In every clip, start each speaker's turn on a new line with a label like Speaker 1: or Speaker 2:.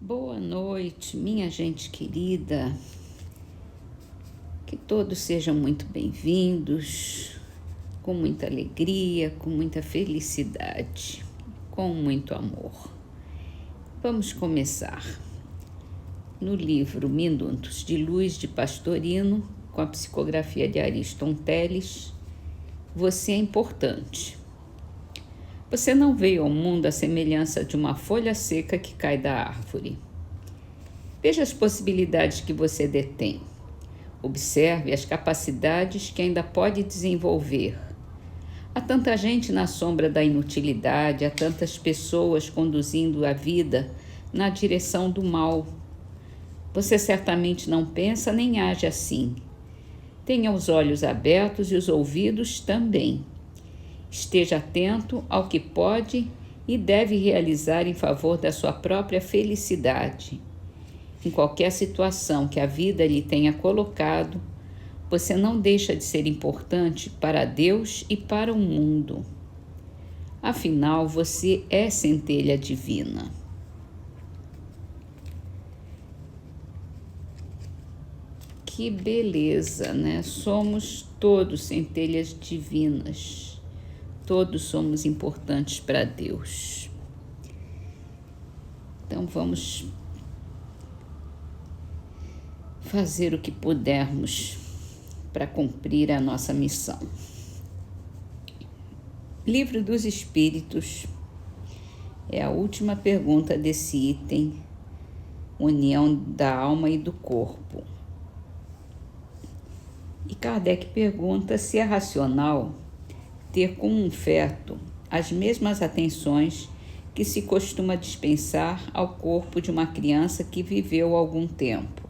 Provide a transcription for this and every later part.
Speaker 1: Boa noite, minha gente querida. Que todos sejam muito bem-vindos, com muita alegria, com muita felicidade, com muito amor. Vamos começar. No livro Minutos de Luz de Pastorino, com a psicografia de Ariston Teles, você é importante. Você não veio ao mundo à semelhança de uma folha seca que cai da árvore. Veja as possibilidades que você detém. Observe as capacidades que ainda pode desenvolver. Há tanta gente na sombra da inutilidade, há tantas pessoas conduzindo a vida na direção do mal. Você certamente não pensa nem age assim. Tenha os olhos abertos e os ouvidos também. Esteja atento ao que pode e deve realizar em favor da sua própria felicidade. Em qualquer situação que a vida lhe tenha colocado, você não deixa de ser importante para Deus e para o mundo. Afinal, você é centelha divina. Que beleza, né? Somos todos centelhas divinas. Todos somos importantes para Deus. Então vamos fazer o que pudermos para cumprir a nossa missão. Livro dos Espíritos é a última pergunta desse item, união da alma e do corpo. E Kardec pergunta se é racional ter com um feto as mesmas atenções que se costuma dispensar ao corpo de uma criança que viveu algum tempo.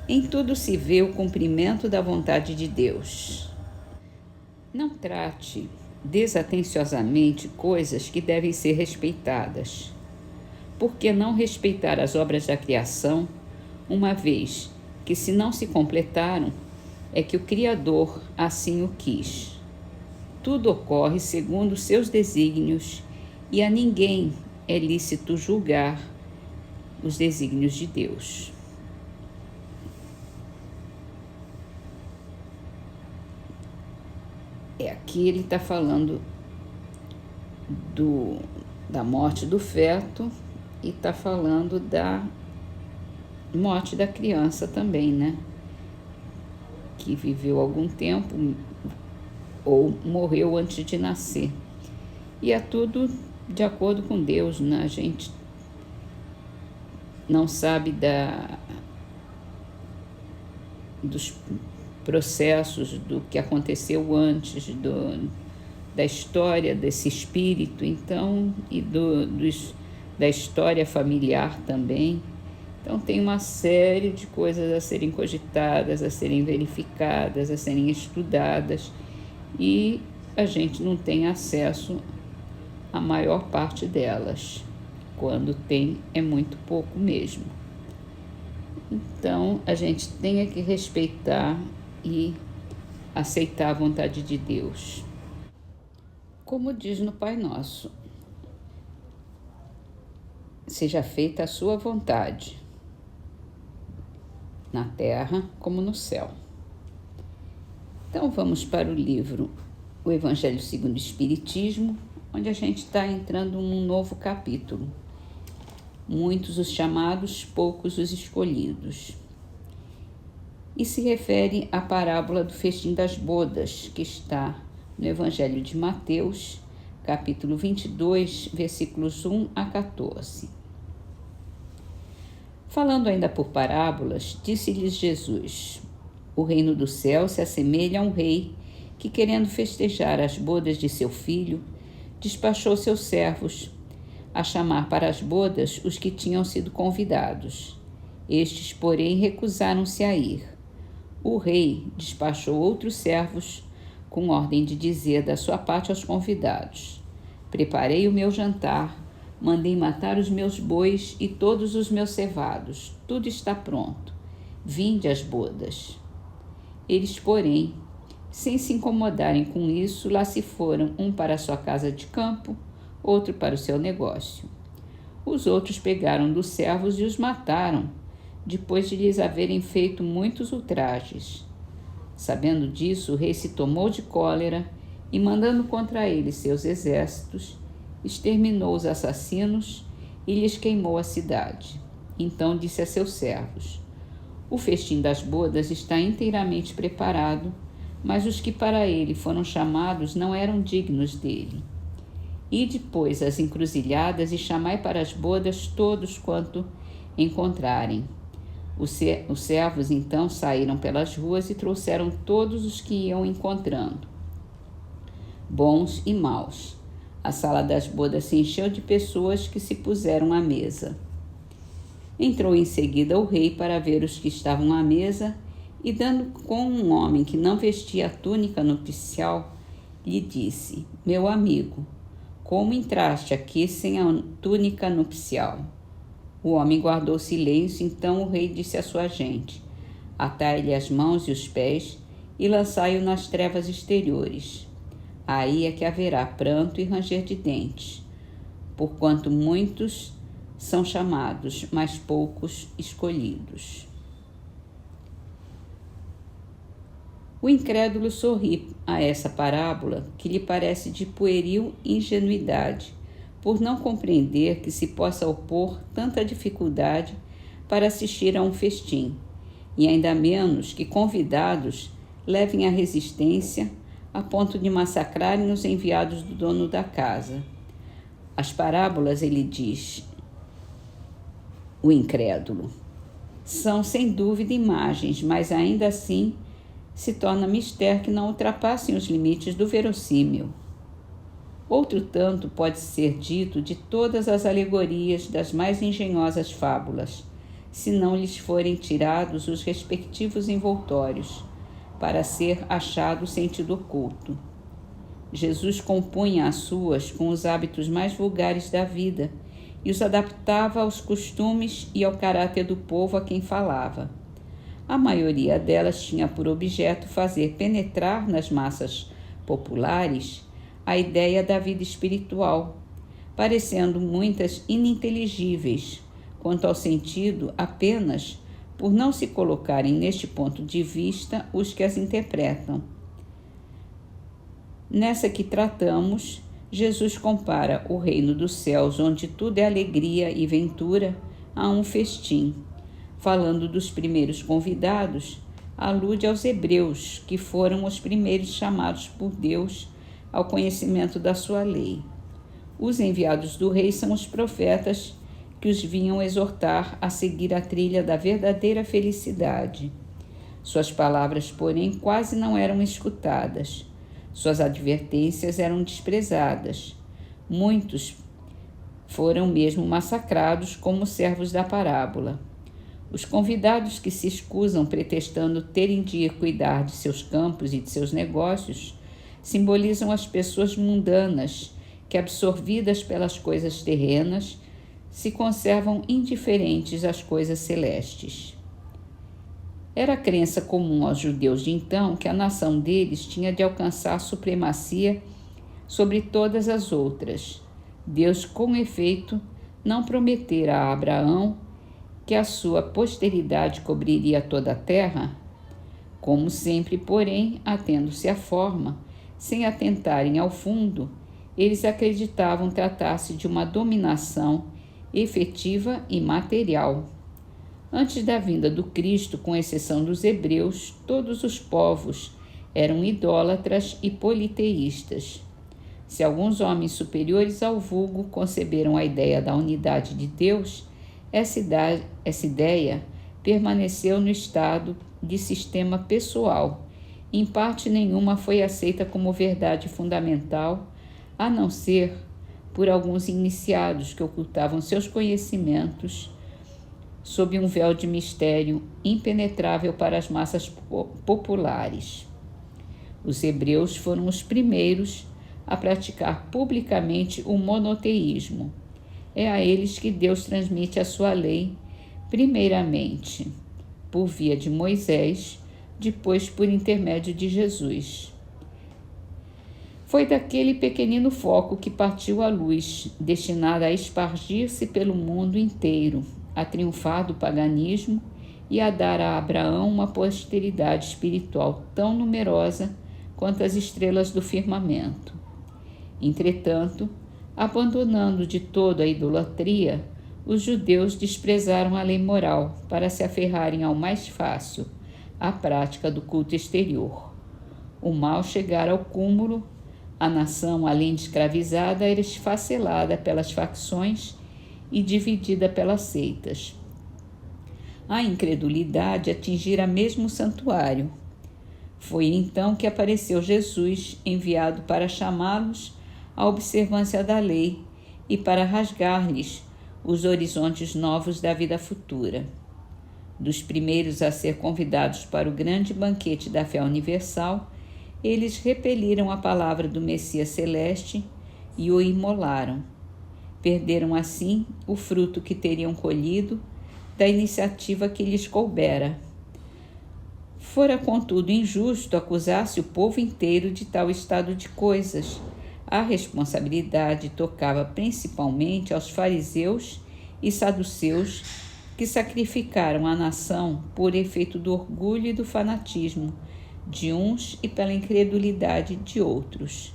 Speaker 1: Em tudo se vê o cumprimento da vontade de Deus. Não trate desatenciosamente coisas que devem ser respeitadas. Por que não respeitar as obras da criação, uma vez que, se não se completaram, é que o Criador assim o quis. Tudo ocorre segundo seus desígnios e a ninguém é lícito julgar os desígnios de Deus. Aqui ele está falando da morte do feto e está falando da morte da criança também, né? Que viveu algum tempo ou morreu antes de nascer. E é tudo de acordo com Deus, né? A gente não sabe dos processos, do que aconteceu antes, da história desse espírito, então, e da história familiar também. Então tem uma série de coisas a serem cogitadas, a serem verificadas, a serem estudadas, e a gente não tem acesso à maior parte delas. Quando tem, é muito pouco mesmo. Então a gente tem que respeitar e aceitar a vontade de Deus. Como diz no Pai Nosso: seja feita a sua vontade, na terra como no céu. Então vamos para o livro O Evangelho segundo o Espiritismo, onde a gente está entrando num novo capítulo. Muitos os chamados, poucos os escolhidos. E se refere à parábola do festim das bodas, que está no Evangelho de Mateus, capítulo 22, versículos 1 a 14. Falando ainda por parábolas, disse-lhes Jesus: o reino do céu se assemelha a um rei que, querendo festejar as bodas de seu filho, despachou seus servos a chamar para as bodas os que tinham sido convidados. Estes, porém, recusaram-se a ir. O rei despachou outros servos com ordem de dizer da sua parte aos convidados: preparei o meu jantar, mandei matar os meus bois e todos os meus cevados, tudo está pronto. Vinde às bodas. Eles, porém, sem se incomodarem com isso, lá se foram, um para a sua casa de campo, outro para o seu negócio. Os outros pegaram dos servos e os mataram, depois de lhes haverem feito muitos ultrajes. Sabendo disso, o rei se tomou de cólera e, mandando contra eles seus exércitos, exterminou os assassinos e lhes queimou a cidade. Então disse a seus servos: o festim das bodas está inteiramente preparado, mas os que para ele foram chamados não eram dignos dele. Ide, pois, às encruzilhadas e chamai para as bodas todos quanto encontrarem. Os servos então saíram pelas ruas e trouxeram todos os que iam encontrando, bons e maus. A sala das bodas se encheu de pessoas que se puseram à mesa. Entrou em seguida o rei para ver os que estavam à mesa e, dando com um homem que não vestia a túnica nupcial, lhe disse: meu amigo, como entraste aqui sem a túnica nupcial? O homem guardou silêncio. Então o rei disse à sua gente: atai-lhe as mãos e os pés e lançai-o nas trevas exteriores. Aí é que haverá pranto e ranger de dentes, porquanto muitos são chamados, mas poucos escolhidos. O incrédulo sorri a essa parábola, que lhe parece de pueril ingenuidade, por não compreender que se possa opor tanta dificuldade para assistir a um festim, e ainda menos que convidados levem a resistência a ponto de massacrarem os enviados do dono da casa. As parábolas, ele diz, o incrédulo, são sem dúvida imagens, mas ainda assim se torna mistério que não ultrapassem os limites do verossímil. Outro tanto pode ser dito de todas as alegorias das mais engenhosas fábulas, se não lhes forem tirados os respectivos envoltórios, para ser achado o sentido oculto. Jesus compunha as suas com os hábitos mais vulgares da vida e os adaptava aos costumes e ao caráter do povo a quem falava. A maioria delas tinha por objeto fazer penetrar nas massas populares a ideia da vida espiritual, parecendo muitas ininteligíveis quanto ao sentido apenas por não se colocarem neste ponto de vista os que as interpretam. Nessa que tratamos, Jesus compara o reino dos céus, onde tudo é alegria e ventura, a um festim. Falando dos primeiros convidados, alude aos hebreus, que foram os primeiros chamados por Deus ao conhecimento da sua lei. Os enviados do rei são os profetas que os vinham exortar a seguir a trilha da verdadeira felicidade. Suas palavras, porém, quase não eram escutadas. Suas advertências eram desprezadas. Muitos foram mesmo massacrados como servos da parábola. Os convidados que se escusam pretextando terem de ir cuidar de seus campos e de seus negócios simbolizam as pessoas mundanas que, absorvidas pelas coisas terrenas, se conservam indiferentes às coisas celestes. Era a crença comum aos judeus de então que a nação deles tinha de alcançar supremacia sobre todas as outras. Deus, com efeito, não prometera a Abraão que a sua posteridade cobriria toda a terra? Como sempre, porém, atendo-se à forma, sem atentarem ao fundo, eles acreditavam tratar-se de uma dominação efetiva e material. Antes da vinda do Cristo, com exceção dos hebreus, todos os povos eram idólatras e politeístas. Se alguns homens superiores ao vulgo conceberam a ideia da unidade de Deus, essa ideia permaneceu no estado de sistema pessoal. Em parte nenhuma foi aceita como verdade fundamental, a não ser por alguns iniciados que ocultavam seus conhecimentos sob um véu de mistério impenetrável para as massas populares. Os hebreus foram os primeiros a praticar publicamente o monoteísmo. É a eles que Deus transmite a sua lei, primeiramente por via de Moisés, depois por intermédio de Jesus. Foi daquele pequenino foco que partiu a luz, destinada a espargir-se pelo mundo inteiro, a triunfar do paganismo e a dar a Abraão uma posteridade espiritual tão numerosa quanto as estrelas do firmamento. Entretanto, abandonando de todo a idolatria, os judeus desprezaram a lei moral para se aferrarem ao mais fácil, a prática do culto exterior. O mal chegara ao cúmulo. A nação, além de escravizada, era esfacelada pelas facções e dividida pelas seitas. A incredulidade atingira mesmo o santuário. Foi então que apareceu Jesus, enviado para chamá-los à observância da lei e para rasgar-lhes os horizontes novos da vida futura. Dos primeiros a ser convidados para o grande banquete da fé universal, eles repeliram a palavra do Messias celeste e o imolaram. Perderam assim o fruto que teriam colhido da iniciativa que lhes coubera. Fora, contudo, injusto acusar-se o povo inteiro de tal estado de coisas. A responsabilidade tocava principalmente aos fariseus e saduceus, que sacrificaram a nação por efeito do orgulho e do fanatismo de uns e pela incredulidade de outros.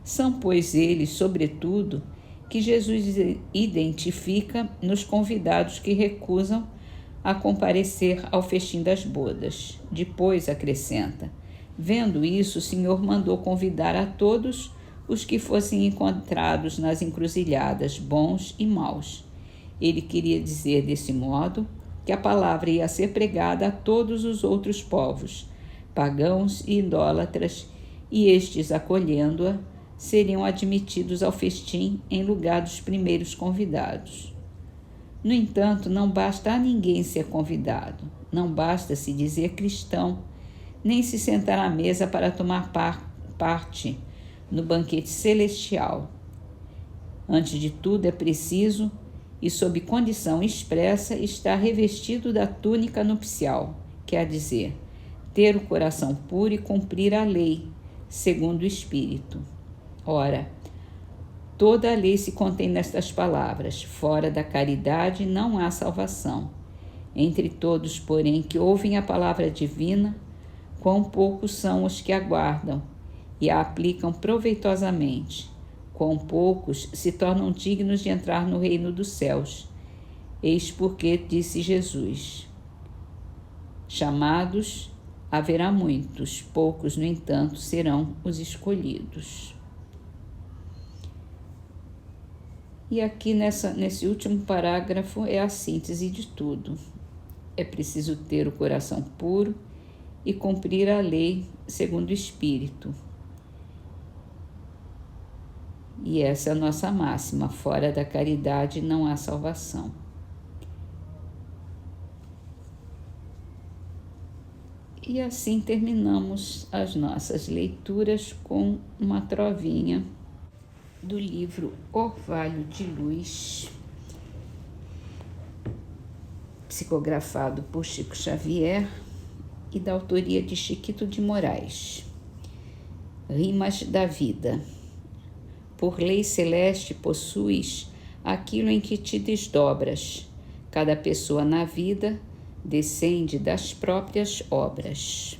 Speaker 1: São, pois, eles, sobretudo, que Jesus identifica nos convidados que recusam a comparecer ao festim das bodas. Depois acrescenta: vendo isso, o Senhor mandou convidar a todos os que fossem encontrados nas encruzilhadas, bons e maus. Ele queria dizer desse modo que a palavra ia ser pregada a todos os outros povos, pagãos e idólatras, e estes, acolhendo-a, seriam admitidos ao festim em lugar dos primeiros convidados. No entanto, não basta a ninguém ser convidado, não basta se dizer cristão, nem se sentar à mesa para tomar parte no banquete celestial. Antes de tudo, é preciso, e sob condição expressa, estar revestido da túnica nupcial, quer dizer, ter o coração puro e cumprir a lei, segundo o Espírito. Ora, toda a lei se contém nestas palavras: fora da caridade não há salvação. Entre todos, porém, que ouvem a palavra divina, quão poucos são os que a guardam e a aplicam proveitosamente. Quão poucos se tornam dignos de entrar no reino dos céus. Eis porque disse Jesus: chamados haverá muitos, poucos, no entanto, serão os escolhidos. E aqui nesse último parágrafo é a síntese de tudo. É preciso ter o coração puro e cumprir a lei segundo o Espírito. E essa é a nossa máxima: fora da caridade não há salvação. E assim terminamos as nossas leituras com uma trovinha do livro Orvalho de Luz, psicografado por Chico Xavier e da autoria de Chiquito de Moraes. Rimas da vida. Por lei celeste possuis aquilo em que te desdobras. Cada pessoa na vida descende das próprias obras.